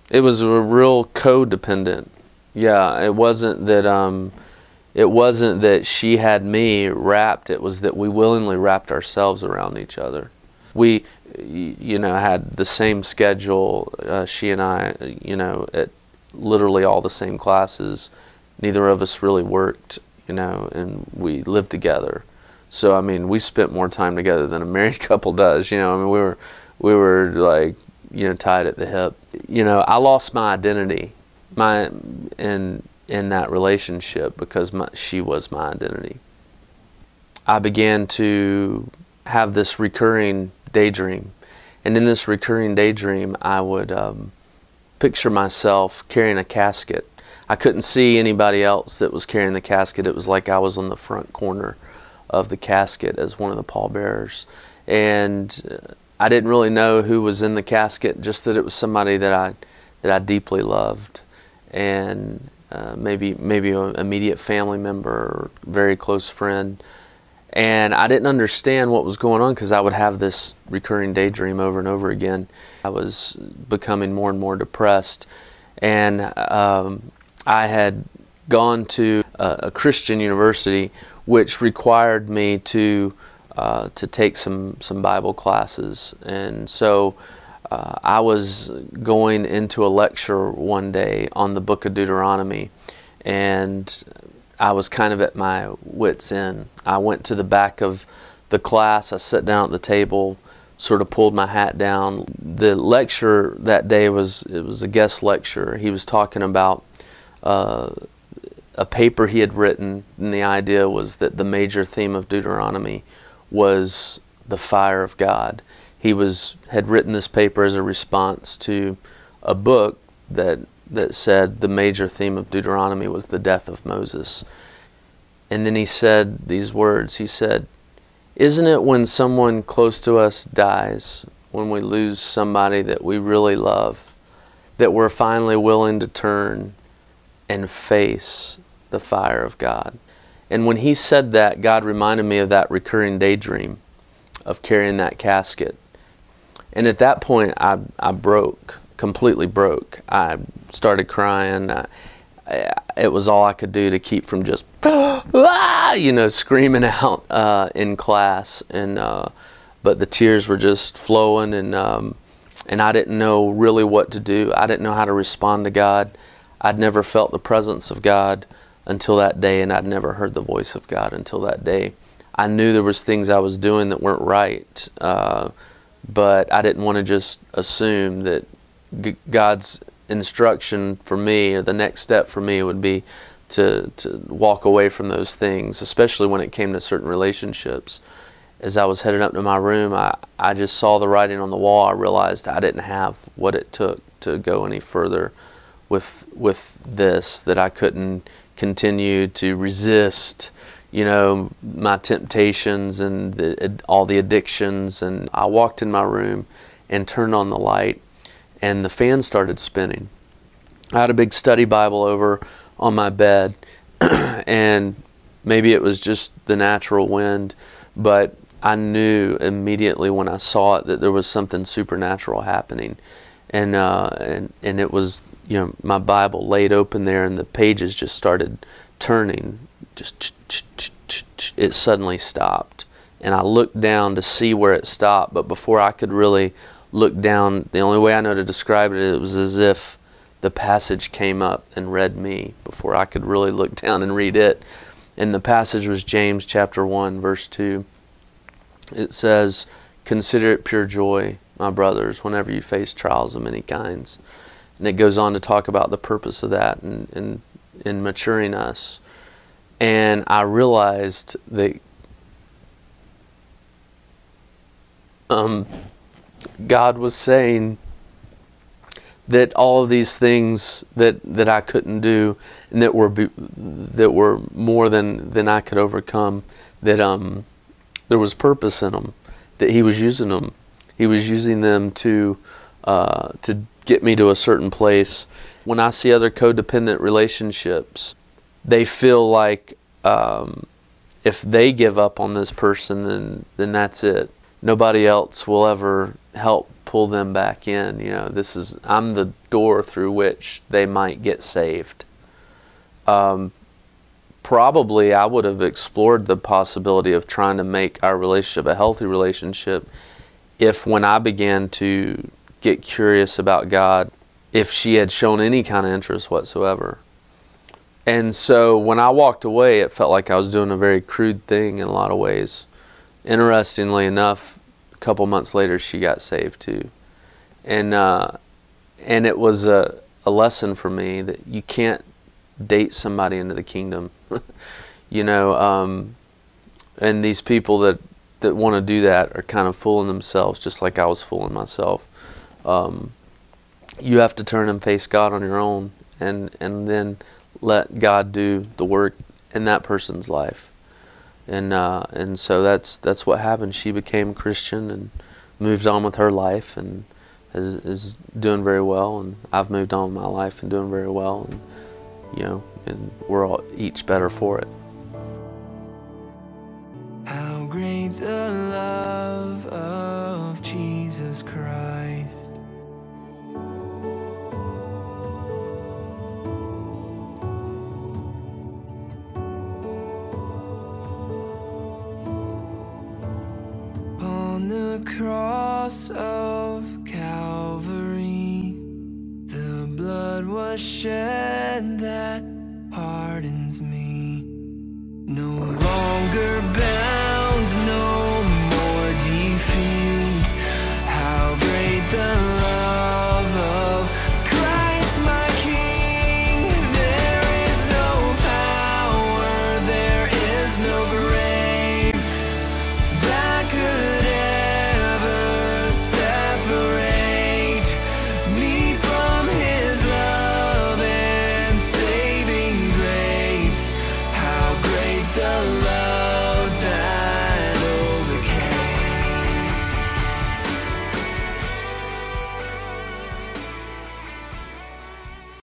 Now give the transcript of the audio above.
It was a real codependent. Yeah, it wasn't that she had me wrapped. It was that we willingly wrapped ourselves around each other. We, had the same schedule. She and I, at literally all the same classes. Neither of us really worked, and we lived together. So I mean, we spent more time together than a married couple does. I mean, we were like, tied at the hip. I lost my identity, in that relationship because she was my identity. I began to have this recurring daydream, and in this recurring daydream, I would picture myself carrying a casket. I couldn't see anybody else that was carrying the casket. It was like I was on the front corner of the casket as one of the pallbearers, and I didn't really know who was in the casket, just that it was somebody that I deeply loved, and maybe an immediate family member or very close friend. And I didn't understand what was going on because I would have this recurring daydream over and over again. I was becoming more and more depressed, and I had gone to a Christian university which required me to take some Bible classes. And so I was going into a lecture one day on the book of Deuteronomy, and I was kind of at my wit's end. I went to the back of the class, I sat down at the table, sort of pulled my hat down. The lecture that day was a guest lecture. He was talking about a paper he had written, and the idea was that the major theme of Deuteronomy was the fire of God. He had written this paper as a response to a book that said the major theme of Deuteronomy was the death of Moses. And then he said these words. He said, "Isn't it when someone close to us dies, when we lose somebody that we really love, that we're finally willing to turn and face the fire of God?" And when he said that, God reminded me of that recurring daydream of carrying that casket. And at that point, I broke, completely broke. I started crying. It was all I could do to keep from just, screaming out in class. And but the tears were just flowing, and I didn't know really what to do. I didn't know how to respond to God. I'd never felt the presence of God until that day, and I'd never heard the voice of God until that day. I knew there was things I was doing that weren't right, but I didn't want to just assume that God's instruction for me, or the next step for me, would be to walk away from those things, especially when it came to certain relationships. As I was heading up to my room, I just saw the writing on the wall. I realized I didn't have what it took to go any further with this, that I couldn't continue to resist my temptations and all the addictions. And I walked in my room and turned on the light, and the fan started spinning. I had a big study Bible over on my bed, and maybe it was just the natural wind, but I knew immediately when I saw it that there was something supernatural happening. And it was, my Bible laid open there, and the pages just started turning. It suddenly stopped, and I looked down to see where it stopped, but before I could really look down, the only way I know to describe it, it was as if the passage came up and read me before I could really look down and read it. And the passage was James chapter 1, verse 2. It says, "Consider it pure joy, my brothers, whenever you face trials of many kinds." And it goes on to talk about the purpose of that and in maturing us. And I realized that God was saying that all of these things that I couldn't do, and that were more than I could overcome, that there was purpose in them, that He was using them. He was using them to get me to a certain place. When I see other codependent relationships, they feel like if they give up on this person, then that's it. Nobody else will ever help pull them back in. You know, I'm the door through which they might get saved. Probably I would have explored the possibility of trying to make our relationship a healthy relationship if, when I began to get curious about God, if she had shown any kind of interest whatsoever. And so when I walked away, it felt like I was doing a very crude thing in a lot of ways. Interestingly enough, a couple months later, she got saved too. And it was a lesson for me that you can't date somebody into the kingdom. You know, and these people that want to do that are kind of fooling themselves, just like I was fooling myself. You have to turn and face God on your own, and then let God do the work in that person's life. And so that's what happened. She became a Christian and moved on with her life, and is doing very well. And I've moved on with my life and doing very well. And you know, and we're all each better for it. How great the love of Jesus Christ. On the cross of Calvary, the blood was shed that pardons me. No longer bear